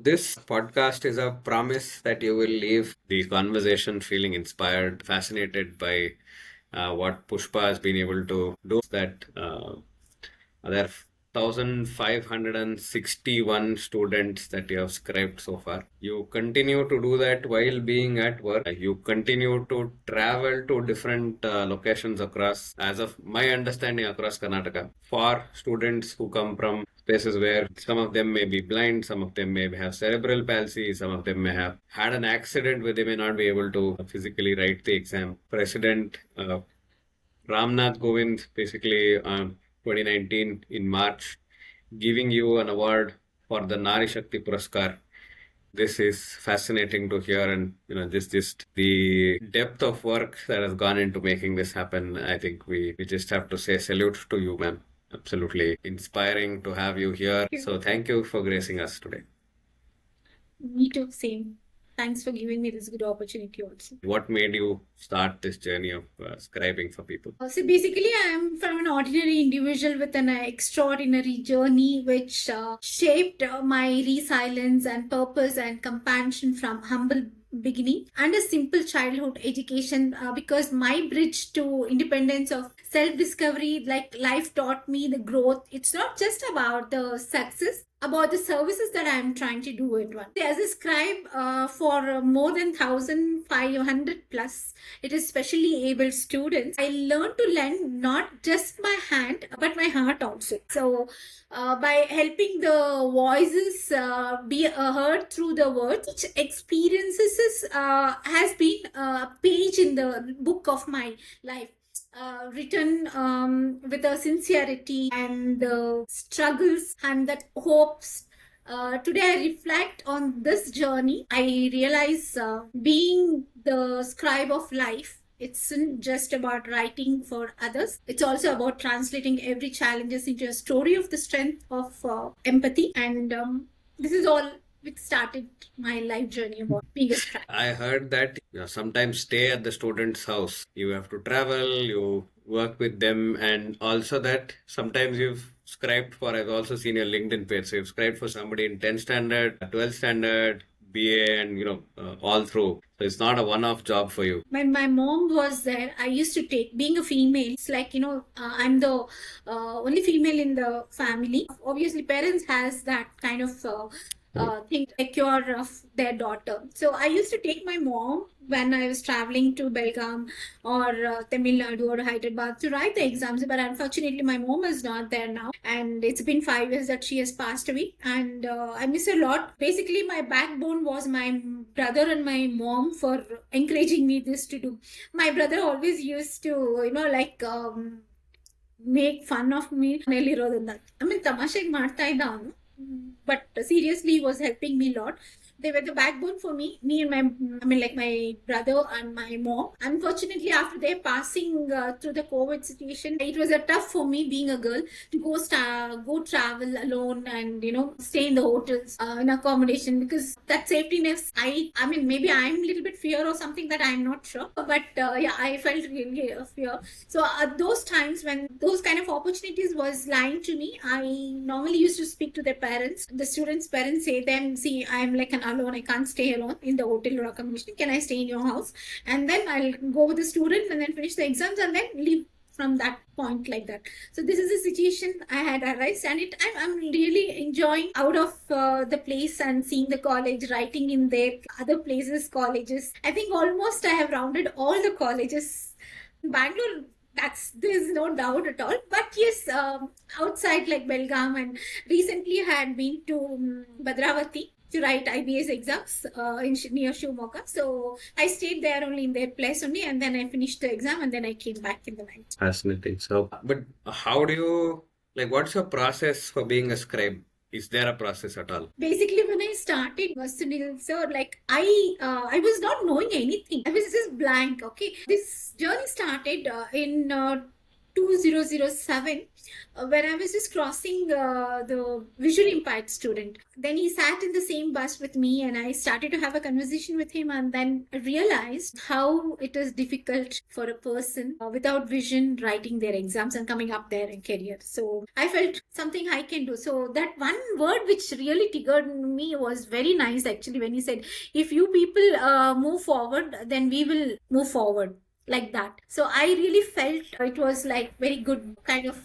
This podcast is a promise that you will leave the conversation feeling inspired, fascinated by what Pushpa has been able to do. That there are 1,561 students that you have scribed so far. You continue to do that while being at work. You continue to travel to different locations across, as of my understanding, across Karnataka for students who come from places where some of them may be blind, some of them may have cerebral palsy, some of them may have had an accident where they may not be able to physically write the exam. President Ramnath Govind, basically 2019 in March, giving you an award for the Nari Puraskar. This is fascinating to hear, and this just the depth of work that has gone into making this happen. I think we just have to say salute to you, ma'am. Absolutely inspiring to have you here. So thank you for gracing us today. Me too, same. Thanks for giving me this good opportunity also. What made you start this journey of scribing for people? So basically, I am from an ordinary individual with an extraordinary journey which shaped my resilience and purpose and compassion from humble beginning and a simple childhood education because my bridge to independence of self-discovery, like life taught me the growth. It's not just about the success, about the services that I'm trying to do it one. As a scribe for more than 1,500 plus, it is specially able students. I learned to lend not just my hand but my heart also. So by helping the voices be heard through the words, each experiences has been a page in the book of my life. Written with a sincerity and struggles and that hopes. Today I reflect on this journey. I realize being the scribe of life, it's not just about writing for others. It's also about translating every challenges into a story of the strength of empathy. And this is all which started my life journey about being a scribe. I heard that sometimes stay at the student's house. You have to travel, you work with them, and also that sometimes you've scribed for, I've also seen your LinkedIn page, so you've scribed for somebody in 10th standard, 12th standard, BA, and all through. So it's not a one-off job for you. When my mom was there, I used to take, being a female, it's like, I'm the only female in the family. Obviously, parents has that kind of thing, take care of their daughter. So I used to take my mom when I was traveling to Belgaum or Tamil Nadu or Hyderabad to write the exams. But unfortunately, my mom is not there now. And it's been 5 years that she has passed away. And I miss her a lot. Basically, my backbone was my brother and my mom for encouraging me this to do. My brother always used to, make fun of me. I mean, tamasheg ಮಾಡ್ತಾ ಇದ್ದ ಅವನು. But seriously, he was helping me a lot. They were the backbone for me and my brother and my mom. Unfortunately, after their passing through the COVID situation, it was a tough for me being a girl to go travel alone and stay in the hotels in accommodation, because that safetyness, I mean maybe I'm a little bit fear or something, that I'm not sure, but yeah, I felt really fear. So those times when those kind of opportunities was lying to me, I normally used to speak to their parents. The students' parents say them, see, I'm like an alone, I can't stay alone in the hotel or accommodation, can I stay in your house? And then I'll go with the student and then finish the exams and then leave from that point, like that. So this is the situation I had arised, and I'm really enjoying out of the place and seeing the college, writing in their other places, colleges. I think almost I have rounded all the colleges. Bangalore, there's no doubt at all. But yes, outside like Belgaum, and recently I had been to Bhadravati to write IBS exams near Shivamogga. So I stayed there only in their place only, and then I finished the exam, and then I came back in the night. Fascinating. So, but how do you, what's your process for being a scribe? Is there a process at all? Basically, when I started, so I was not knowing anything. I was just blank. Okay, this journey started in 2007, when I was just crossing the visually impaired student. Then he sat in the same bus with me, and I started to have a conversation with him. And then I realized how it is difficult for a person without vision writing their exams and coming up there in career. So I felt something I can do. So that one word which really triggered me was very nice actually, when he said, if you people move forward, then we will move forward, like that. So I really felt it was like very good kind of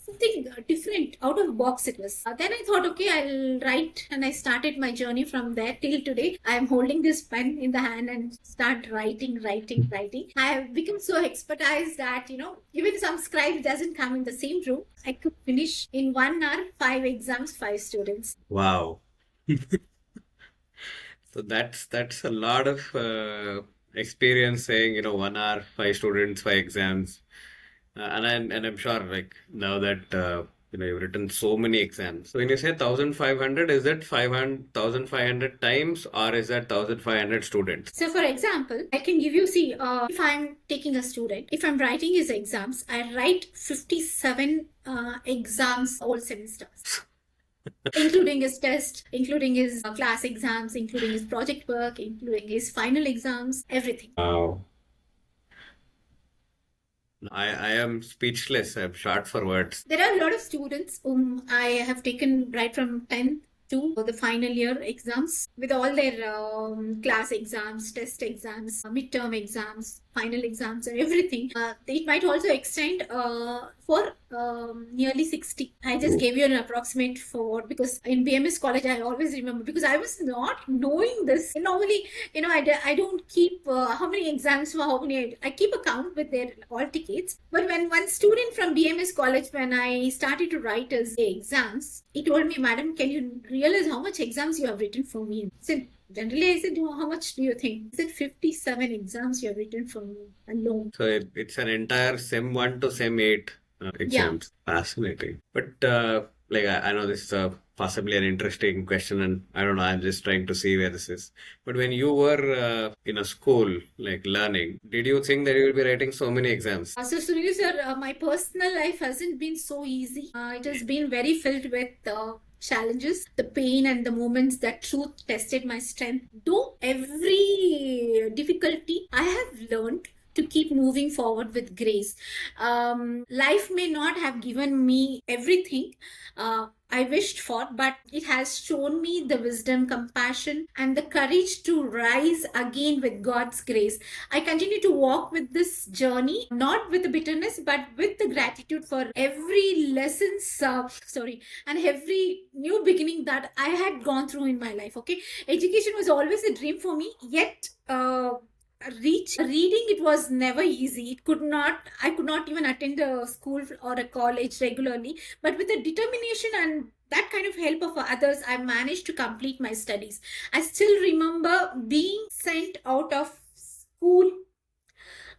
something different, out of box it was. Then I thought, okay, I'll write, and I started my journey from there till today. I am holding this pen in the hand and start writing. I have become so expertise that, even some scribe doesn't come in the same room, I could finish in 1 hour 5 exams, 5 students. Wow. So that's a lot of experience saying, 1 hour, 5 students, 5 exams. And I'm sure, like, now that you've written so many exams. So when you say 1,500, is that 1,500 times, or is that 1,500 students? So, for example, I can give you, see, if I'm taking a student, if I'm writing his exams, I write 57 exams all semesters. Including his test, including his class exams, including his project work, including his final exams, everything. Wow. I am speechless. I'm short for words. There are a lot of students whom I have taken right from 10th to the final year exams, with all their class exams, test exams, midterm exams, final exams, and everything. It might also extend for nearly 60. I just gave you an approximate for, because in BMS college I always remember, because I was not knowing this. Normally, I don't keep how many exams for how many. I keep a count with their all tickets. But when one student from BMS college, when I started to write as exams, he told me, "Madam, can you realize how much exams you have written for me?" I said, generally, I said, how much do you think? He said, 57 exams you have written for me alone. So it's an entire SEM 1 to SEM 8 exams. Fascinating. But I know this is possibly an interesting question, and I don't know, I'm just trying to see where this is. But when you were in a school, like learning, did you think that you will be writing so many exams? So, Sunil sir, my personal life hasn't been so easy. It has been very filled with challenges, the pain and the moments that truth tested my strength. Though every difficulty, I have learned to keep moving forward with grace. Life may not have given me everything I wished for, but it has shown me the wisdom, compassion, and the courage to rise again with God's grace. I continue to walk with this journey, not with the bitterness, but with the gratitude for every lessons, and every new beginning that I had gone through in my life. Okay, education was always a dream for me, yet reading, it was never easy. I could not even attend a school or a college regularly, but with the determination and that kind of help of others, I managed to complete my studies. I still remember being sent out of school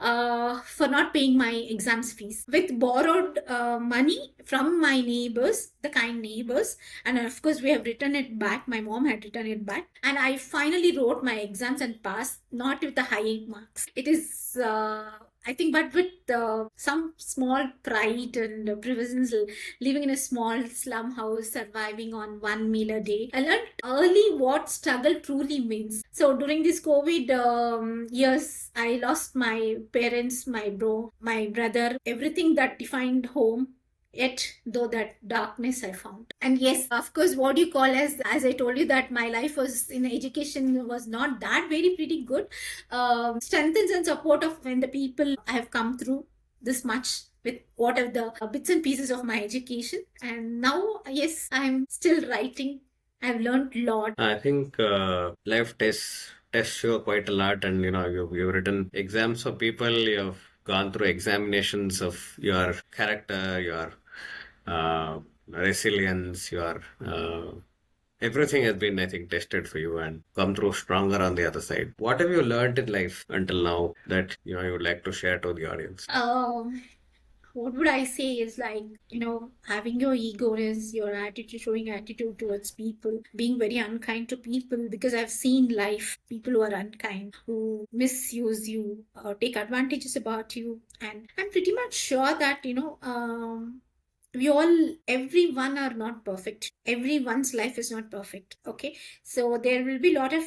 for not paying my exams fees with borrowed money from my neighbors, the kind neighbors, and of course we have written it back. My mom had written it back, and I finally wrote my exams and passed, not with the high marks. It is I think, but with some small pride and presence, living in a small slum house, surviving on 1 meal a day. I learned early what struggle truly means. So during this COVID years, I lost my parents, my brother, everything that defined home. Yet, though that darkness I found. And yes, of course, what you call as I told you, that my life was in education was not that very pretty good. Strengthens and support of when the people I have come through this much with whatever the bits and pieces of my education. And now, yes, I'm still writing. I've learned a lot. I think life tests you quite a lot, and you've written exams for people. You've gone through examinations of your character, your resilience, your everything has been, I think, tested for you and come through stronger on the other side. What have you learned in life until now that you would like to share to the audience? what would I say is like, having your ego is your attitude, showing attitude towards people, being very unkind to people, because I've seen life, people who are unkind, who misuse you, take advantages about you. And I'm pretty much sure that, we all, everyone are not perfect. Everyone's life is not perfect. Okay. So there will be a lot of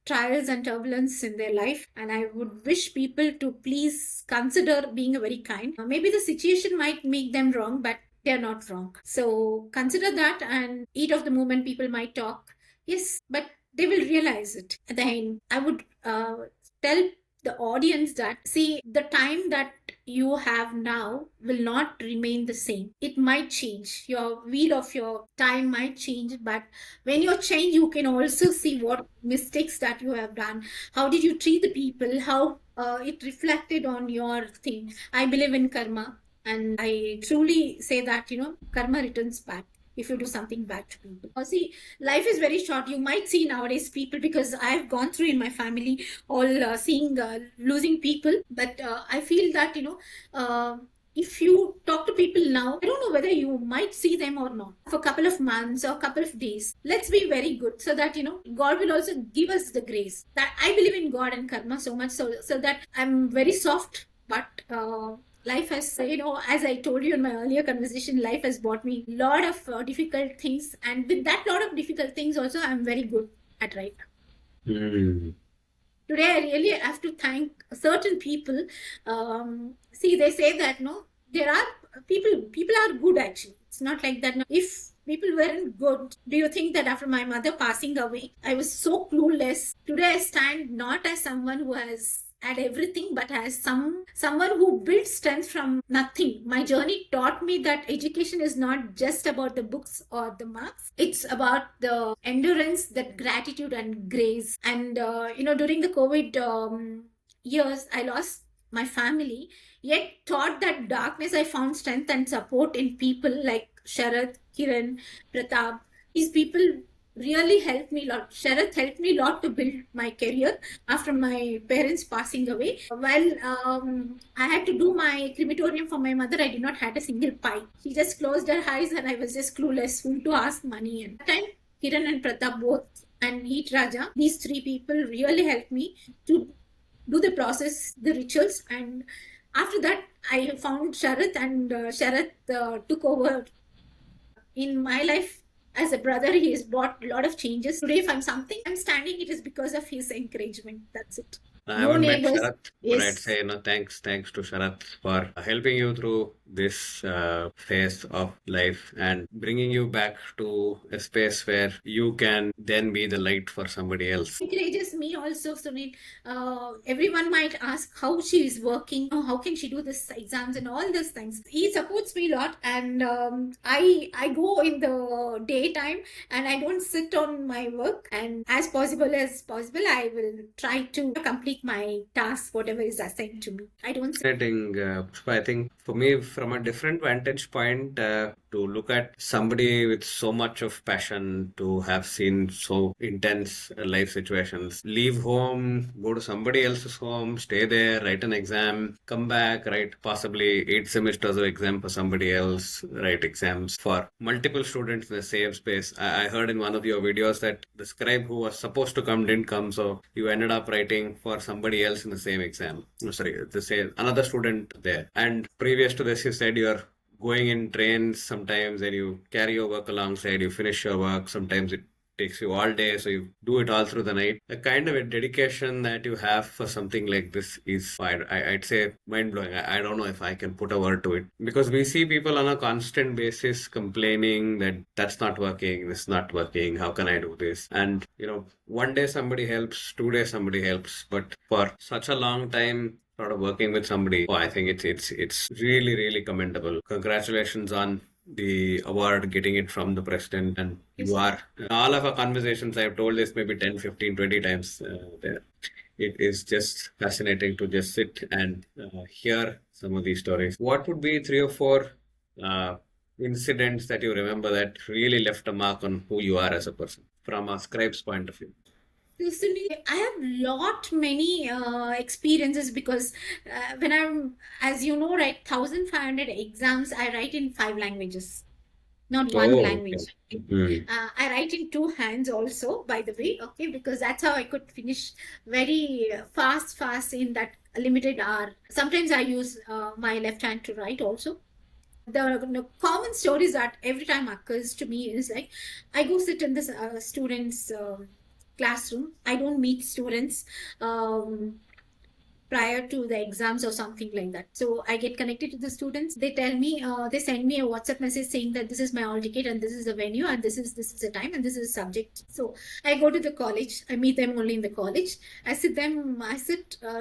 trials and turbulence in their life. And I would wish people to please consider being a very kind. Maybe the situation might make them wrong, but they're not wrong. So consider that, and eat of the moment people might talk. Yes, but they will realize it. At the end, I would tell the audience that, see, the time that you have now will not remain the same. It might change. Your wheel of your time might change, but when you change, you can also see what mistakes that you have done. How did you treat the people? How it reflected on your thing. I believe in karma, and I truly say that, karma returns back if you do something bad to people. See, life is very short. You might see nowadays people, because I've gone through in my family all seeing losing people, but I feel that, if you talk to people now, I don't know whether you might see them or not for a couple of months or a couple of days. Let's be very good, so that, God will also give us the grace. That I believe in God and karma so much, so that I'm very soft, but life has, as I told you in my earlier conversation, life has brought me a lot of difficult things, and with that lot of difficult things also, I'm very good at right now. Hmm. Today I really have to thank certain people. See, they say that, no, there are people are good, actually. It's not like that. No. If people weren't good, do you think that after my mother passing away, I was so clueless? Today I stand not as someone who has had everything, but as someone who built strength from nothing. My journey taught me that education is not just about the books or the marks. It's about the endurance, that gratitude and grace. And during the COVID years, I lost my family, yet thought that darkness, I found strength and support in people like Sharad, Kiran, Pratap. These people really helped me a lot. Sharath helped me a lot to build my career after my parents passing away. While I had to do my crematorium for my mother, I did not have a single pie. She just closed her eyes, and I was just clueless whom to ask money. And that time, Kiran and Pratap both, and Heat Raja, these three people really helped me to do the process, the rituals. And after that, I found Sharath, and Sharath took over in my life as a brother. He has brought a lot of changes. Today, if I'm something, I'm standing, it is because of his encouragement. That's it. I No haven't met neighbors. Sharath, but I'd Yes. say, thanks to Sharath for helping you through this phase of life and bringing you back to a space where you can then be the light for somebody else. Encourages me also, Sunil. Everyone might ask how she is working, how can she do this exams and all these things. He supports me a lot, and I go in the daytime, and I don't sit on my work. And as possible, I will try to complete my task, whatever is assigned to me. I don't. Fascinating, Pushpa. I think for me, from a different vantage point, to look at somebody with so much of passion, to have seen so intense life situations, leave home, go to somebody else's home, stay there, write an exam, come back, write possibly 8 semesters of exam for somebody else, write exams for multiple students in the same space. I heard in one of your videos that the scribe who was supposed to come didn't come, so you ended up writing for somebody else in the same exam. No, sorry, the same another student there. And previous to this, you said you're going in trains sometimes, and you carry your work alongside, you finish your work. Sometimes it takes you all day, so you do it all through the night. The kind of a dedication that you have for something like this is, I'd say, mind-blowing. I don't know if I can put a word to it, because we see people on a constant basis complaining that that's not working, this is not working, how can I do this? And, one day somebody helps, 2 days somebody helps, but for such a long time, sort of working with somebody, I think it's really, really commendable. Congratulations on the award, getting it from the president. And you are, in all of our conversations, I've told this maybe 10, 15, 20 times there. It is just fascinating to just sit and hear some of these stories. What would be 3 or 4 incidents that you remember that really left a mark on who you are as a person from a scribe's point of view? Sunil, I have lot many experiences because when I'm, as you know, right, 1,500 exams, I write in 5 languages, not one Oh, okay. language. Hmm. I write in two hands also, by the way, okay, because that's how I could finish very fast in that limited hour. Sometimes I use my left hand to write also. The common stories that every time occurs to me is like I go sit in this students' classroom. I don't meet students prior to the exams or something like that. So I get connected to the students. They tell me, they send me a WhatsApp message saying that this is my hall ticket and this is the venue and this is the time and this is the subject. So I go to the college. I meet them only in the college. I sit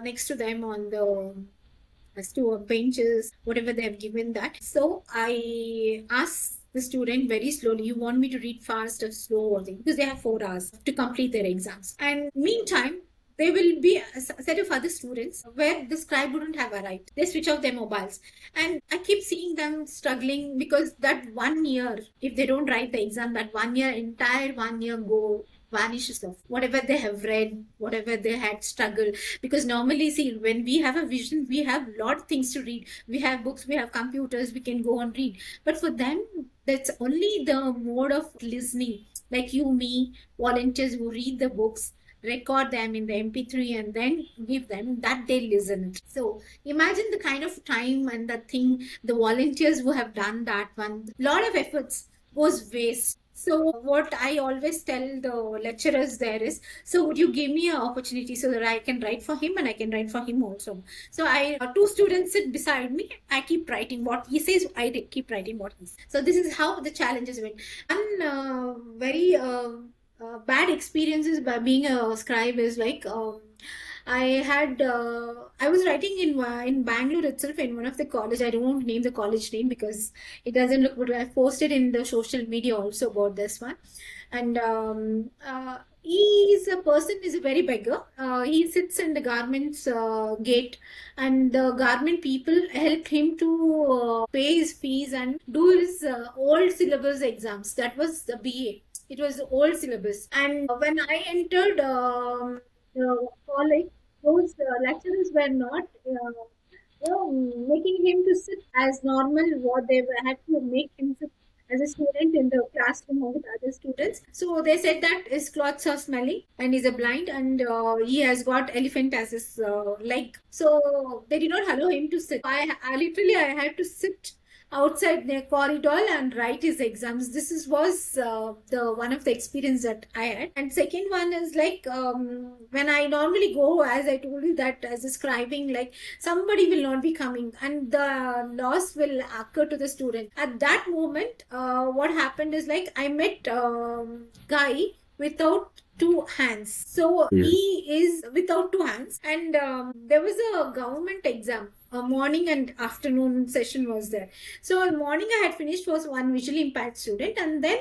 next to them on the as to benches, whatever they have given that. So I ask the student very slowly, you want me to read fast or slow or thing? Because they have 4 hours to complete their exams. And meantime, there will be a set of other students where the scribe wouldn't have arrived. They switch off their mobiles. And I keep seeing them struggling because that 1 year, if they don't write the exam, that 1 year, entire 1 year go vanishes off. Whatever they have read, whatever they had struggled, because normally see when we have a vision we have lot of things to read, we have books, we have computers, we can go and read, but for them that's only the mode of listening, like you, me, volunteers who read the books, record them in the mp3 and then give them that they listen. So imagine the kind of time and the thing, the volunteers who have done that one, lot of efforts goes waste. So what I always tell the lecturers there is, so would you give me an opportunity so that I can write for him and I can write for him also. So I two students sit beside me. I keep writing what he says. Keep writing what he says. So this is how the challenges went. And very bad experiences by being a scribe is like. I was writing in Bangalore itself in one of the college. I don't name the college name because it doesn't look good. I've posted in the social media also about this one. And he is a person, is a very beggar. He sits in the garments gate, and the garment people help him to pay his fees and do his old syllabus exams. That was the BA. It was the old syllabus. And when I entered college, those lecturers were not making him to sit as normal what they had to make him sit as a student in the classroom with other students. So they said that his clothes are smelly and he's a blind and he has got elephant as his leg. So they did not allow him to sit. I had to sit outside the corridor and write his exams. This was the one of the experience that I had. And second one is like when I normally go, as I told you that as a scribing, like somebody will not be coming and the loss will occur to the student. At that moment, what happened is like I met guy without two hands. So Hmm. he is without two hands. And there was a government exam. A morning and afternoon session was there. So in morning I had finished was one visually impaired student, and then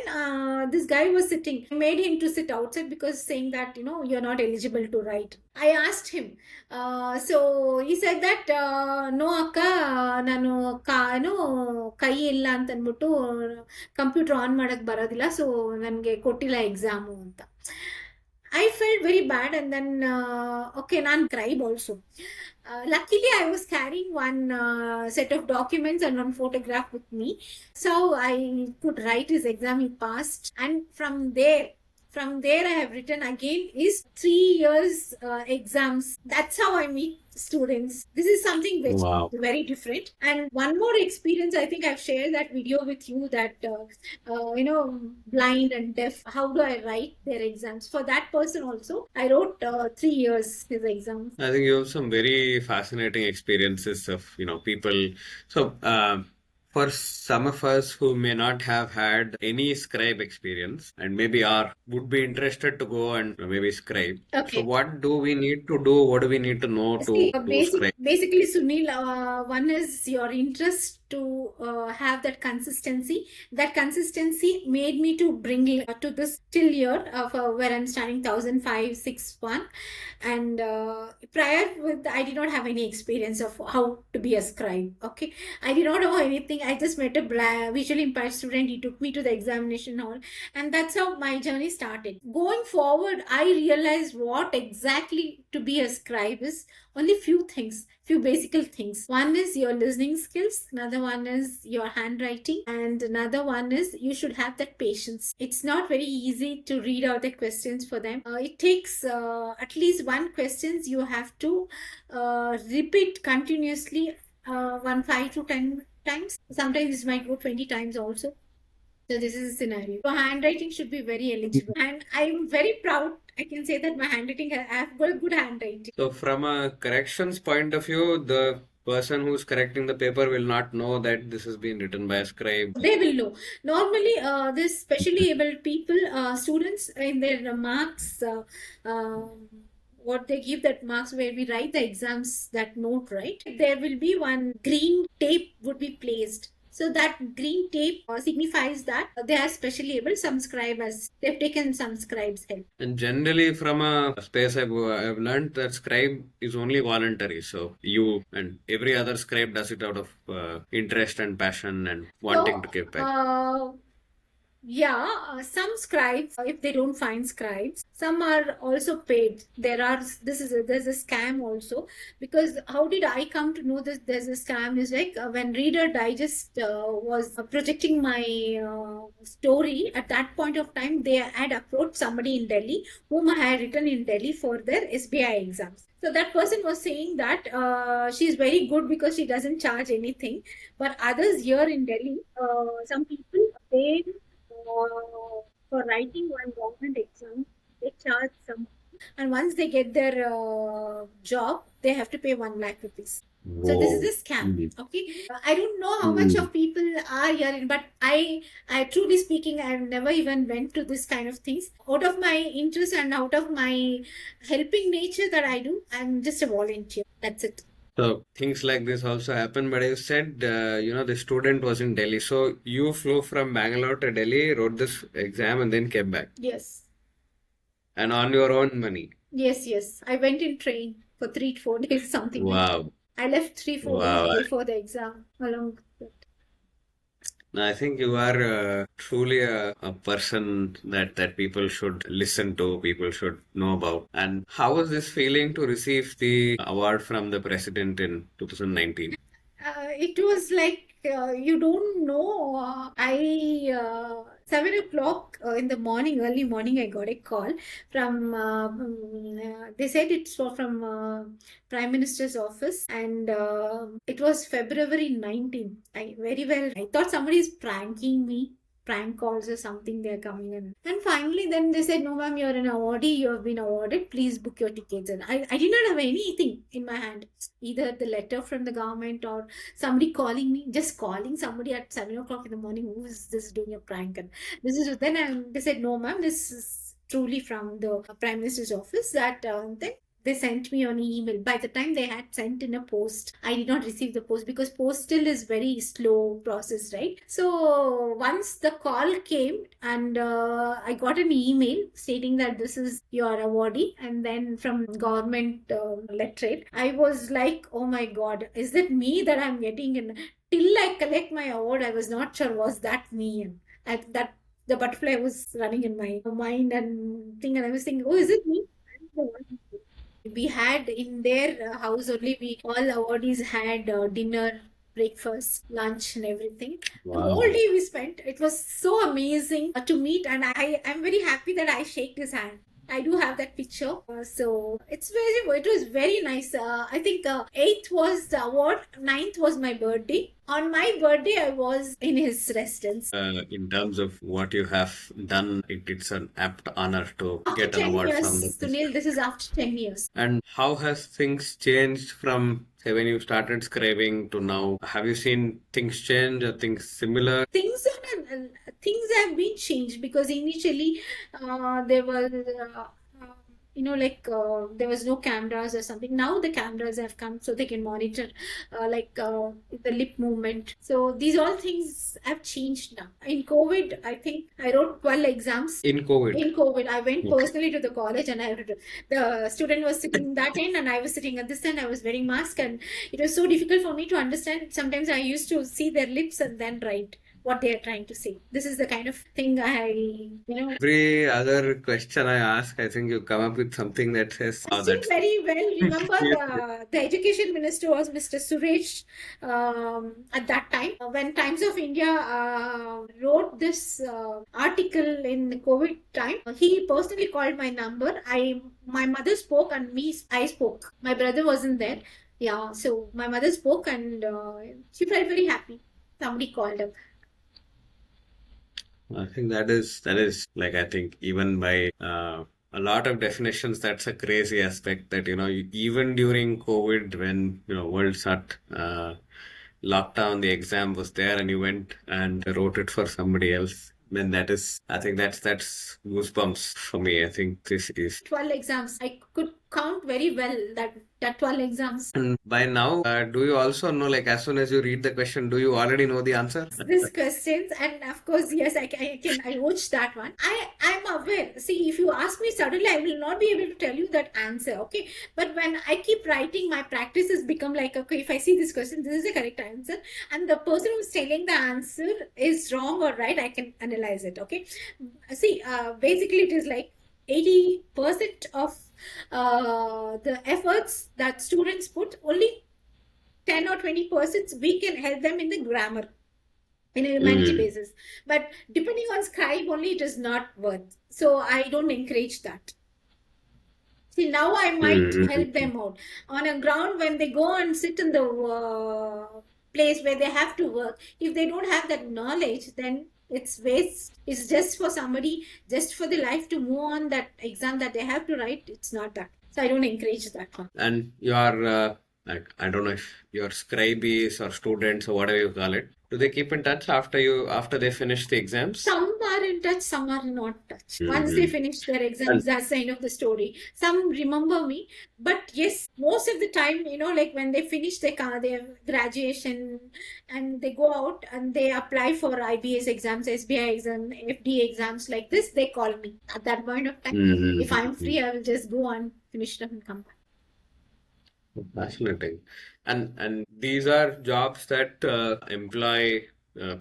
this guy was sitting. I made him to sit outside because saying that you're not eligible to write. I asked him. So he said that no akka ನಾನು ಏನು ಕೈ ಇಲ್ಲ ಅಂತ ಅಂದ್ಬಿಟ್ಟು computer on ಮಾಡಕ್ ಬರೋದಿಲ್ಲ so ನನಗೆ ಕೊಟ್ಟಿಲ್ಲ ಎಕ್ಸಾಮು ಅಂತ. I felt very bad, and then okay, nan cried also. Luckily, I was carrying one set of documents and one photograph with me, so I could write his exam. He passed, and from there, I have written again is 3 years exams. That's how I meet students. This is something which Wow. is very different. And one more experience, I think I've shared that video with you that blind and deaf. How do I write their exams? For that person also, I wrote 3 years his exams. I think you have some very fascinating experiences of, people. So, for some of us who may not have had any scribe experience and maybe would be interested to go and maybe scribe. So, Okay. what do we need to do? What do we need to know See, to scribe? basically, Sunil, one is your interest to have that consistency. That consistency made me to bring to this till year of where I'm standing 100561. And prior with I did not have any experience of how to be a scribe. Okay, I did not know anything. I just met a visually impaired student. He took me to the examination hall, and that's how my journey started. Going forward, I realized what exactly to be a scribe is. Only few basic things. One is your listening skills, another one is your handwriting, and another one is you should have that patience. It's not very easy to read out the questions for them. It takes at least one questions you have to repeat continuously, 5 to 10 times. Sometimes it might go 20 times also. So this is a scenario. So handwriting should be very eligible. And I'm very proud. I can say that my handwriting, I have got a good handwriting. So from a corrections point of view, the person who's correcting the paper will not know that this has been written by a scribe. They will know. Normally, this specially able people, students in their marks, what they give that marks where we write the exams, that note, right? There will be one green tape would be placed. So that green tape signifies that they are specially able. Some scribes, they've taken some scribes help. And generally, from a space I've learned that scribe is only voluntary. So you and every other scribe does it out of interest and passion and wanting to give back. Some scribes, if they don't find scribes, some are also paid. There's a scam also, because how did I come to know this? There's a scam is like when Reader Digest was projecting my story. At that point of time, they had approached somebody in Delhi whom I had written in Delhi for their SBI exams. So that person was saying that she's very good because she doesn't charge anything. But others here in Delhi, some people, they for writing one government exam, they charge some, and once they get their job, they have to pay 1 lakh rupees. So this is a scam. Okay, I don't know how much of people are here, but I truly speaking, I've never even went to this kind of things. Out of my interest and out of my helping nature that I do, I'm just a volunteer. That's it. So things like this also happen, but you said, the student was in Delhi. So you flew from Bangalore to Delhi, wrote this exam, and then came back. Yes. And on your own money. Yes. I went in train for 3 to 4 days, something. Wow. Like that. I left 3-4 days before the exam along with it. I think you are truly a person that people should listen to, people should know about. And how was this feeling to receive the award from the president in 2019? It was like, you don't know. 7 o'clock in the morning, early morning, I got a call from, they said it's from Prime Minister's office, and it was February 19th. I thought somebody is pranking me. Prank calls or something, they're coming in. And finally, then they said, no, ma'am, you're an awardee, you have been awarded, please book your tickets. And I did not have anything in my hand, either the letter from the government or somebody calling me, just calling somebody at 7 o'clock in the morning, who is this doing a prank? And they said, no, ma'am, this is truly from the Prime Minister's office, that then they sent me an email. By the time they had sent in a post, I did not receive the post, because post still is very slow process, right? So once the call came, and I got an email stating that this is your awardee, and then from government letterhead, I was like, oh my God, is it me that I'm getting? And till I collect my award, I was not sure was that me. And that the butterfly was running in my mind and thing, and I was thinking, oh, is it me? We had in their house only, we all awardees had dinner, breakfast, lunch, and everything. Wow. The whole day we spent. It was so amazing to meet, and I'm very happy that I shake his hand. I do have that picture. So it was very nice. I think 8th was the award, 9th was my birthday. On my birthday, I was in his residence. In terms of what you have done, it's an apt honor to get an award from the Sunil, this is after 10 years. And how has things changed from, say, when you started scribing to now? Have you seen things change or things similar? Things have been changed, because initially there was there was no cameras or something. Now the cameras have come so they can monitor the lip movement. So these all things have changed now. In COVID, I think I wrote 12 exams. In COVID. In COVID, I went Okay. personally to the college, and the student was sitting that end and I was sitting at this end. I was wearing mask, and it was so difficult for me to understand. Sometimes I used to see their lips and then write what they are trying to say. This is the kind of thing Every other question I ask, I think you come up with something that says, I oh, still that's very well remember the education minister was Mr. Suresh at that time. When Times of India wrote this article in the COVID time, he personally called my number. My mother spoke and I spoke. My brother wasn't there. Yeah, so my mother spoke and she felt very happy. Somebody called her. I think that is like, I think even by a lot of definitions, that's a crazy aspect that, even during COVID, when, world shut, lockdown, the exam was there and you went and wrote it for somebody else. Then I think that's goosebumps for me. I think this is 12 exams. I could count very well that 12 exams. And by now, do you also know, like, as soon as you read the question, do you already know the answer? These questions, and of course, yes, I watched that one. I'm aware. See, if you ask me suddenly, I will not be able to tell you that answer. Okay, but when I keep writing, my practice has become like, okay, if I see this question, this is the correct answer, and the person who's telling the answer is wrong or right, I can analyze it. Okay, see, basically, it is like 80% of the efforts that students put, only 10 or 20% we can help them in the grammar in a humanity basis. But depending on scribe only, it is not worth. So I don't encourage that. See, now I might help them out. On a ground, when they go and sit in the place where they have to work, if they don't have that knowledge, then it's waste. It's just for somebody, just for the life to move on that exam that they have to write. It's not that. So I don't encourage that one. And your, like, I don't know if your scribes or students or whatever you call it, do they keep in touch after they finish the exams? Some are in touch, some are not touch. Once they finish their exams, that's the end of the story. Some remember me, but yes, most of the time, like when they finish their graduation and they go out and they apply for IBS exams, SBI exam, FD exams like this, they call me at that point of time. If I'm free, I will just go and finish them and come back. Fascinating. And these are jobs that employ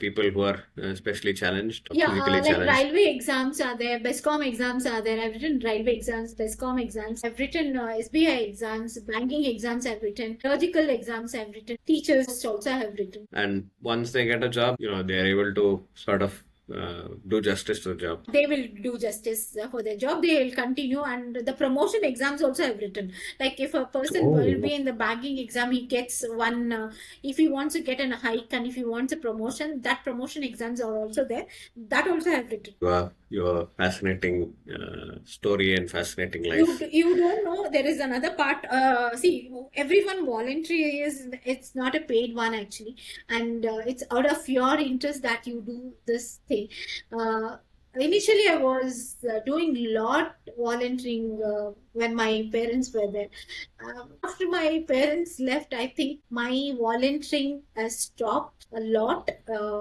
people who are especially challenged, or physically like challenged. railway exams are there, BESCOM exams are there. I've written railway exams, BESCOM exams. I've written SBI exams, banking exams I've written, surgical exams I've written, teachers also have written. And once they get a job, they are able to sort of do justice to the job. They will do justice for their job. They will continue, and the promotion exams also have written. Like if a person will be in the banking exam, he gets one. If he wants to get a hike and if he wants a promotion, that promotion exams are also there. That also have written. Your fascinating story and fascinating life. You don't know there is another part. See, everyone voluntary it's not a paid one actually, and it's out of your interest that you do this thing. Initially, I was doing a lot volunteering when my parents were there. After my parents left, I think my volunteering has stopped a lot,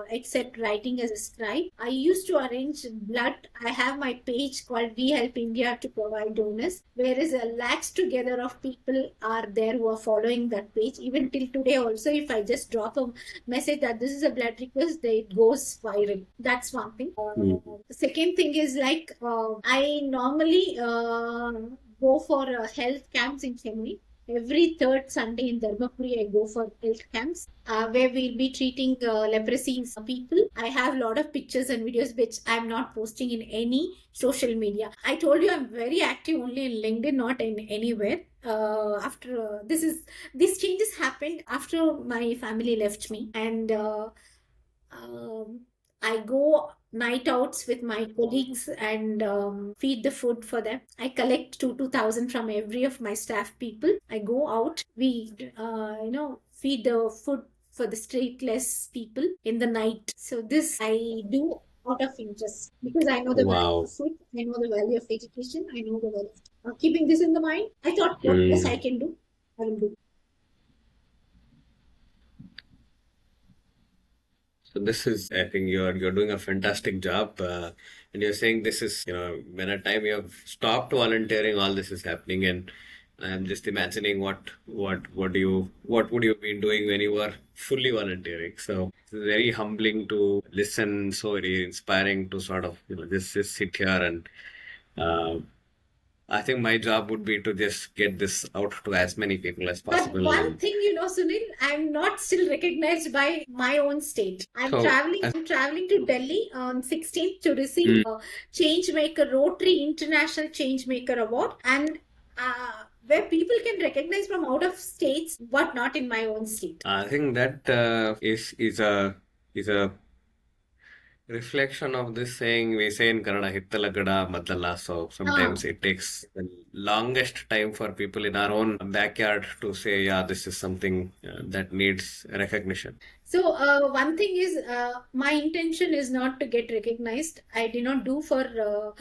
except writing as a scribe. I used to arrange blood. I have my page called We Help India to provide donors, whereas a lakhs together of people are there who are following that page. Even till today, also, if I just drop a message that this is a blood request, it goes viral. That's one thing. The second thing is like I normally go for health camps in Chennai. Every third Sunday in Dharmapuri, I go for health camps where we'll be treating leprosy people. I have a lot of pictures and videos which I'm not posting in any social media. I told you I'm very active only in LinkedIn, not in anywhere. After these changes happened after my family left me, and I go night outs with my colleagues and feed the food for them. I collect 2,000 from every of my staff people. I go out. We feed the food for the streetless people in the night. So this I do out of interest because I know the value of food. I know the value of education. I know the value of Keeping this in the mind, I thought what best I can do, I will do. So this is, I think you're doing a fantastic job, and you're saying this is, when a time you have stopped volunteering, all this is happening, and I'm just imagining what would you have been doing when you were fully volunteering. So it's very humbling to listen, so very inspiring to sort of just sit here and. Uh, I think my job would be to just get this out to as many people as But possible. one And thing, Sunil, I'm not still recognized by my own state. so, I'm traveling to Delhi on 16th to receive a Changemaker Rotary International Changemaker Award, and where people can recognize from out of states, but not in my own state. I think that is a reflection of this saying we say in Kannada, Hittalagada Madala. So sometimes it takes the longest time for people in our own backyard to say, yeah, this is something that needs recognition. So one thing is, my intention is not to get recognized. I did not do for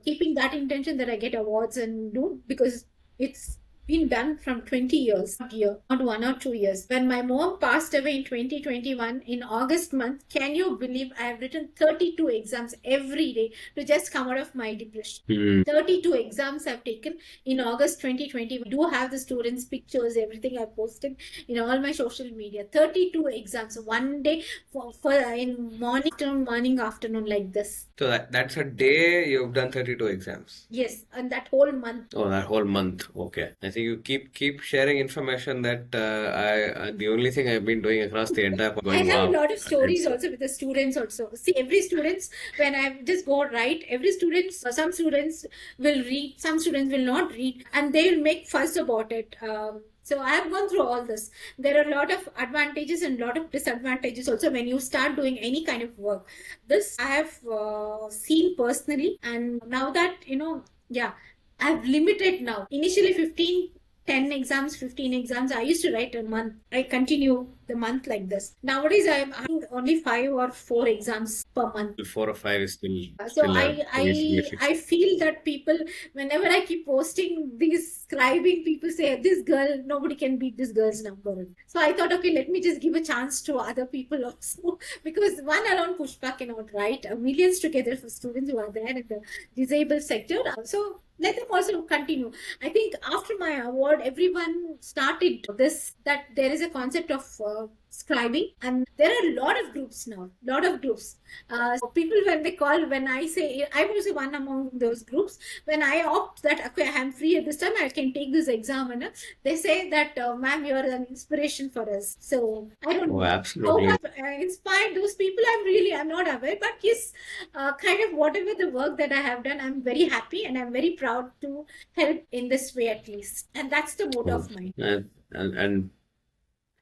keeping that intention that I get awards and do, because it's been done from 20 years, not 1 or 2 years. When my mom passed away in 2021 in August month, can you believe I have written 32 exams every day to just come out of my depression? 32 exams I've taken in August 2020. We do have the students' pictures, everything I posted in all my social media. 32 exams, one day for in morning, afternoon, like this. So that's a day you've done 32 exams. Yes, and that whole month. Oh, that whole month. Okay. I think you keep sharing information that the only thing I've been doing across the entire I going have a wow. lot of stories also with the students also. See, every students, when I just go write, every students, some students will read, some students will not read, and they will make fuss about it. So I have gone through all this. There are a lot of advantages and a lot of disadvantages also when you start doing any kind of work. This I have seen personally, and now that yeah, I've limited now. Initially 15, 10 exams, 15 exams. I used to write a month. I continue the month like this. Nowadays, I'm having only 5 or 4 exams per month. 4 or 5 is So still a I significant. I feel that people, whenever I keep posting these scribing, people say this girl, nobody can beat this girl's number. So I thought, okay, let me just give a chance to other people also, because one alone Pushpa cannot write. Millions together for students who are there in the disabled sector. So let them also continue. I think after my award, everyone started this, that there is a concept of scribing, and there are a lot of groups now. Lot of groups. So people, when I say I'm also one among those groups. When I opt that okay, I'm free at this time, I can take this exam, and they say that ma'am, you're an inspiration for us. So I don't Oh, know how absolutely. I've inspired those people. I'm not aware, but yes, kind of whatever the work that I have done, I'm very happy and I'm very proud to help in this way at least. And that's the mode of mine. And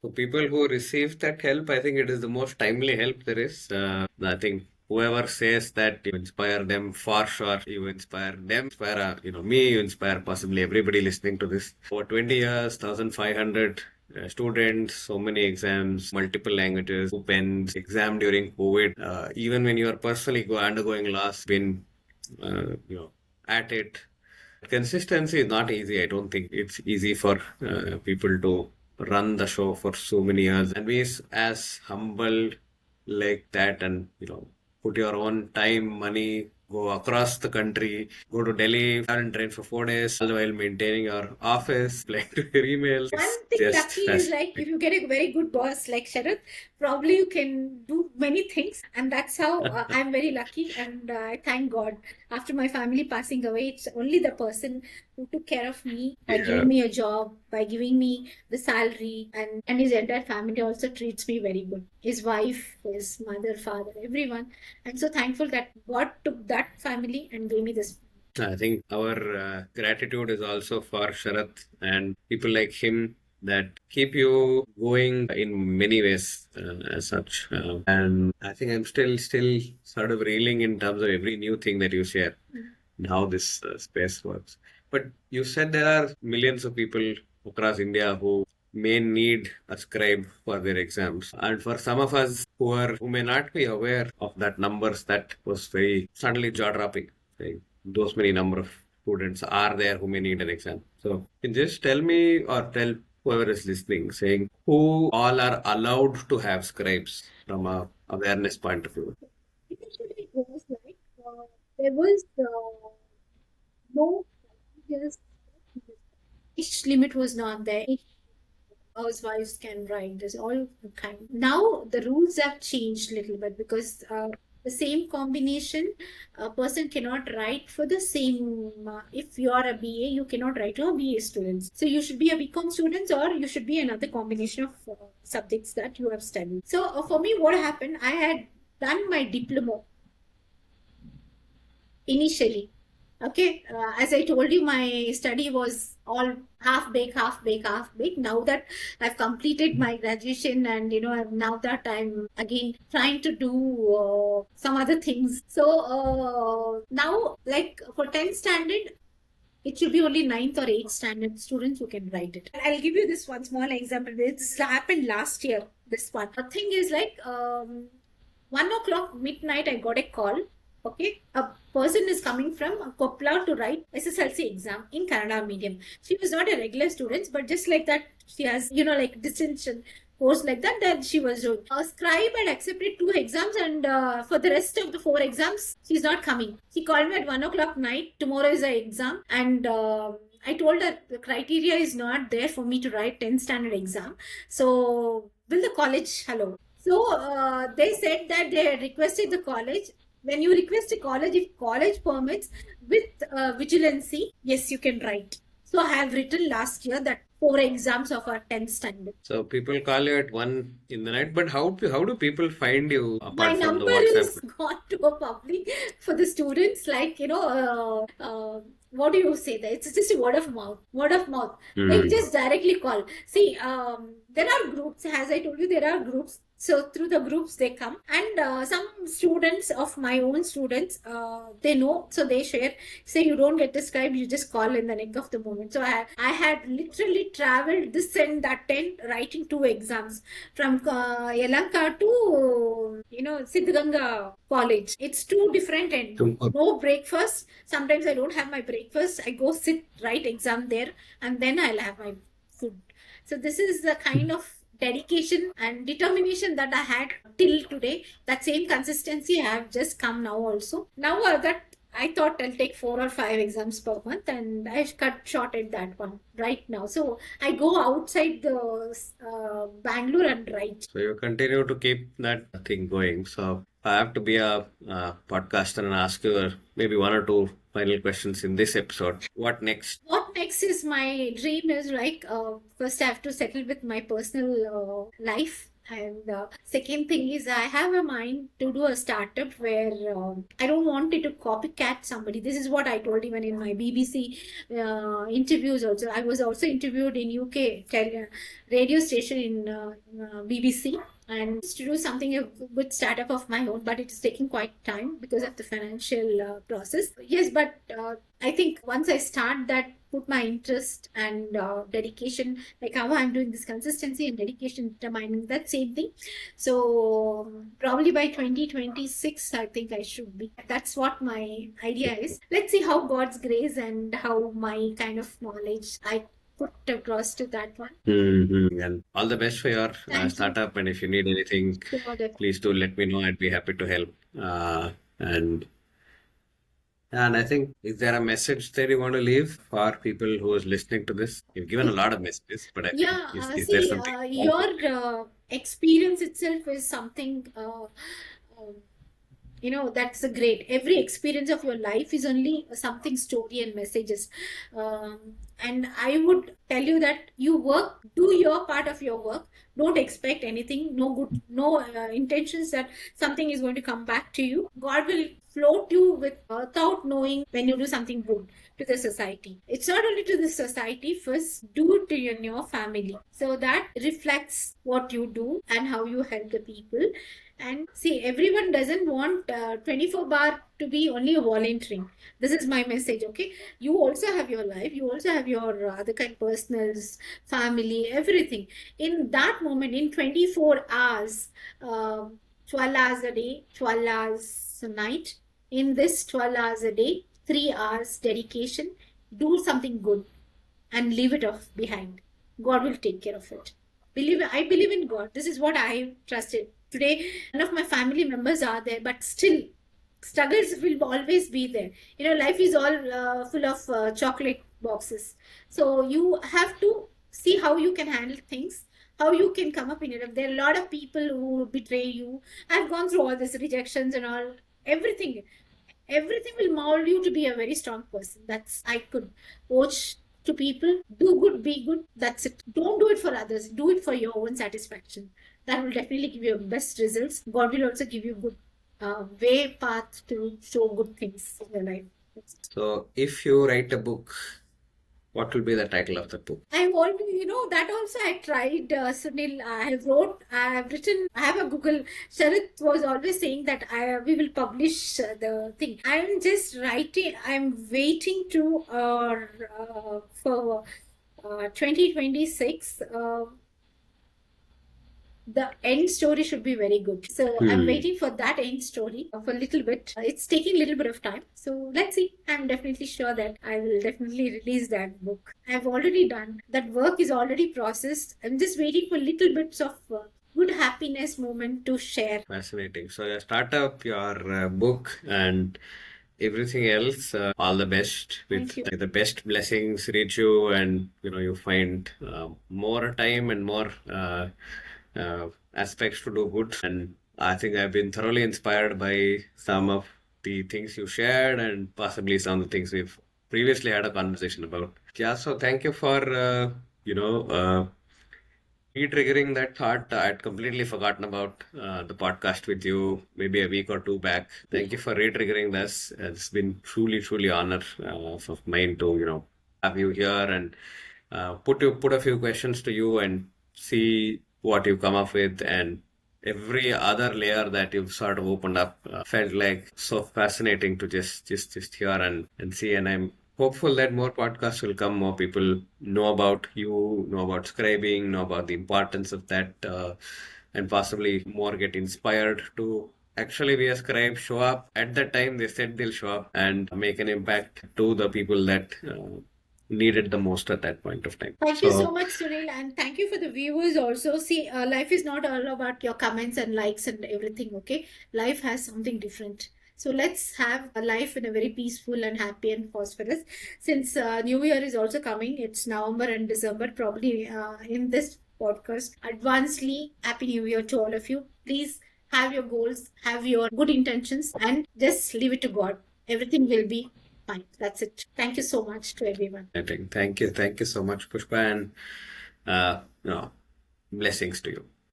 for people who receive that help, I think it is the most timely help there is. I think whoever says that you inspire them, for sure you inspire them, inspire me, you inspire possibly everybody listening to this. For 20 years, 1,500 students, so many exams, multiple languages, pens, exam during COVID. Even when you are personally undergoing loss, been at it. Consistency is not easy. I don't think it's easy for people to run the show for so many years and be as humble like that, and put your own time, money, go across the country, go to Delhi, fly and train for 4 days, all while maintaining your office, replying to your emails. One thing Just lucky is, like, if you get a very good boss like Sharath, probably you can do many things, and that's how I'm very lucky, and I thank God. After my family passing away, it's only the person who took care of me by giving me a job, by giving me the salary, and his entire family also treats me very good. His wife, his mother, father, everyone. I'm so thankful that God took that family and gave me this. I think our gratitude is also for Sharath and people like him that keep you going in many ways as such. And I think I'm still sort of reeling in terms of every new thing that you share and how this space works. But you said there are millions of people across India who may need a scribe for their exams. And for some of us who may not be aware of that numbers, that was very suddenly jaw dropping. Those many number of students are there who may need an exam. So can you just tell me or tell whoever is listening, saying who all are allowed to have scribes from a awareness point of view? Initially, it was like there was no just age limit was not there. Housewives can write this all kind. Now the rules have changed a little bit because the same combination a person cannot write for the same. If you are a BA, you cannot write to a BA students. So you should be a BCom students or you should be another combination of subjects that you have studied. So for me, what happened? I had done my diploma initially. Okay, as I told you, my study was all half baked, half baked, half baked. Now that I've completed my graduation, and now that I'm again trying to do some other things. So now, like for 10th standard, it should be only ninth or 8th standard students who can write it. I'll give you this one small example. This happened last year. This one. The thing is like 1 o'clock midnight, I got a call. Okay, a person is coming from Kopla to write SSLC exam in Kannada medium. She was not a regular student, but just like that, she has like distinction course like that. That she was doing. A scribe had accepted 2 exams, and for the rest of the 4 exams, she's not coming. She called me at 1 o'clock night. Tomorrow is the exam, and I told her the criteria is not there for me to write 10th standard exam. So will the college hello? So they said that they requested the college. When you request a college, if college permits with vigilancy, yes, you can write. So I have written last year that 4 exams of our 10th standard. So people call you at 1 in the night, but how do people find you My apart from the number WhatsApp? is gone to a public for the students, like what do you say that it's just a word of mouth, they just directly call. See, there are groups, as I told you, there are groups. So through the groups they come, and some students of my own students, they know, so they share. Say you don't get the scribe, you just call in the neck of the moment. So I had literally traveled this and that tent writing 2 exams from Yelanka to Siddhganga College. It's too different and no breakfast. Sometimes I don't have my breakfast. I go sit, write exam there, and then I'll have my food. So this is the kind of dedication and determination that I had till today. That same consistency I have just come now also. Now that I thought I'll take 4 or 5 exams per month, and I cut short at that one right now. So I go outside the Bangalore and write. So you continue to keep that thing going. So I have to be a podcaster and ask you maybe 1 or 2 final questions in this episode. What next? What next is my dream is like first I have to settle with my personal life. And second thing is I have a mind to do a startup where I don't want it to copycat somebody. This is what I told even in my BBC interviews also. I was also interviewed in UK radio station in BBC, and to do something, a good startup of my own, but it's taking quite time because of the financial process. Yes, but I think once I start that, put my interest and dedication, like how I'm doing this consistency and dedication, determining that same thing. So probably by 2026, I think I should be. That's what my idea is. Let's see how God's grace and how my kind of knowledge I put across to that one. And all the best for your Thank you. startup. And if you need anything, Sure, definitely. please do let me know. I'd be happy to help. And I think, is there a message that you want to leave for people who is listening to this? You've given a lot of messages, but I think, Yeah, is there see, something? your experience itself is something, that's a great. Every experience of your life is only something story and messages. And I would tell you that you work, do your part of your work. Don't expect anything, no intentions that something is going to come back to you. God will float you without knowing when you do something good to the society. It's not only to the society, first do it to your family. So that reflects what you do and how you help the people. And see, everyone doesn't want 24 bar to be only volunteering. This is my message, okay? You also have your life. You also have your other kind, personals, family, everything. In that moment, in 24 hours, 12 hours a day, 12 hours a night, in this 12 hours a day, 3 hours dedication, do something good and leave it off behind. God will take care of it. I believe in God. This is what I trusted. Today, none of my family members are there, but still, struggles will always be there. Life is all full of chocolate boxes. So you have to see how you can handle things, how you can come up in it. There are a lot of people who betray you. I've gone through all these rejections and all, everything. Everything will mold you to be a very strong person. That's I could coach to people. Do good, be good. That's it. Don't do it for others. Do it for your own satisfaction. That will definitely give you best results. God will also give you good way path to show good things in your life. So, if you write a book, what will be the title of the book? I want to, that also I tried, Sunil. I have written, I have a Google. Sharat was always saying that we will publish the thing. I'm just writing, I'm waiting to, for 2026. The end story should be very good. So I'm waiting for that end story for a little bit. It's taking a little bit of time. So let's see. I'm definitely sure that I will definitely release that book. I've already done. That work is already processed. I'm just waiting for little bits of good happiness moment to share. Fascinating. So you start up your book and everything else. All the best with Thank you. the best blessings reach you, and you find more time and more aspects to do good. And I think I've been thoroughly inspired by some of the things you shared, and possibly some of the things we've previously had a conversation about. Yeah. So thank you for re-triggering that thought. I'd completely forgotten about the podcast with you maybe a week or two back. Thank you for re-triggering this. It's been truly, truly honor of mine to have you here and put a few questions to you and see what you come up with, and every other layer that you've sort of opened up felt like so fascinating to just hear and see. And I'm hopeful that more podcasts will come, more people know about you, know about scribing, know about the importance of that, and possibly more get inspired to actually be a scribe, show up at the time they said they'll show up, and make an impact to the people that needed the most at that point of time. Thank you so much, Sunil, and thank you for the viewers also. See, life is not all about your comments and likes and everything, okay? Life has something different. So let's have a life in a very peaceful and happy and prosperous. Since New Year is also coming, it's November and December, probably in this podcast. Advancedly, Happy New Year to all of you. Please have your goals, have your good intentions, and just leave it to God. Everything will be fine. That's it. Thank you so much to everyone. Thank you so much, Pushpa, and blessings to you.